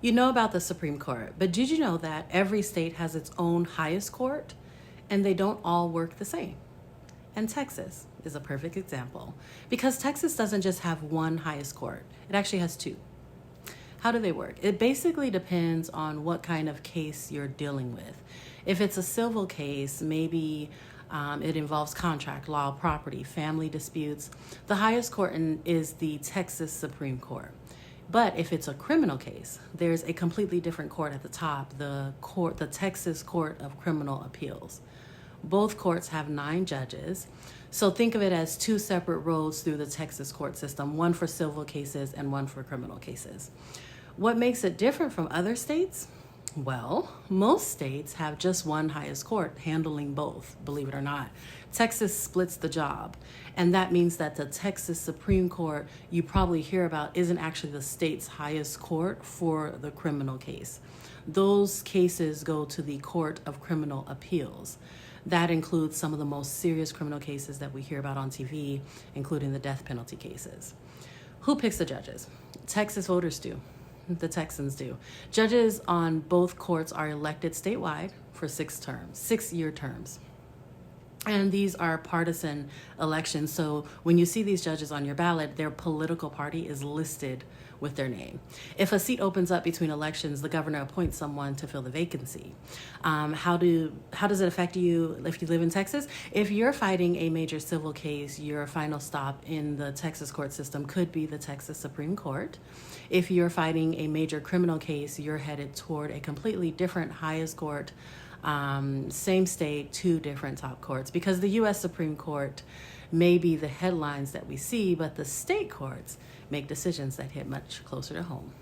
You know about the Supreme Court, but did you know that every state has its own highest court and they don't all work the same? And Texas is a perfect example because Texas doesn't just have one highest court, it actually has two. How do they work? It basically depends on what kind of case you're dealing with. If it's a civil case, maybe it involves contract law, property, family disputes. The highest court is the Texas Supreme Court. But if it's a criminal case, there's a completely different court at the top, the Texas Court of Criminal Appeals. Both courts have 9 judges. So think of it as 2 separate roads through the Texas court system, one for civil cases and one for criminal cases. What makes it different from other states? Well, most states have just one highest court handling both, believe it or not. Texas splits the job, and that means that the Texas Supreme Court you probably hear about isn't actually the state's highest court for the criminal case. Those cases go to the Court of Criminal Appeals. That includes some of the most serious criminal cases that we hear about on TV, including the death penalty cases. Who picks the judges? Texas voters do. The Texans do. Judges on both courts are elected statewide for 6-year terms. And these are partisan elections. So when you see these judges on your ballot, their political party is listed with their name. If a seat opens up between elections, the governor appoints someone to fill the vacancy. How does it affect you if you live in Texas? If you're fighting a major civil case, your final stop in the Texas court system could be the Texas Supreme Court. If you're fighting a major criminal case, you're headed toward a completely different highest court. Same state, 2 different top courts, because the U.S. Supreme Court may be the headlines that we see, but the state courts make decisions that hit much closer to home.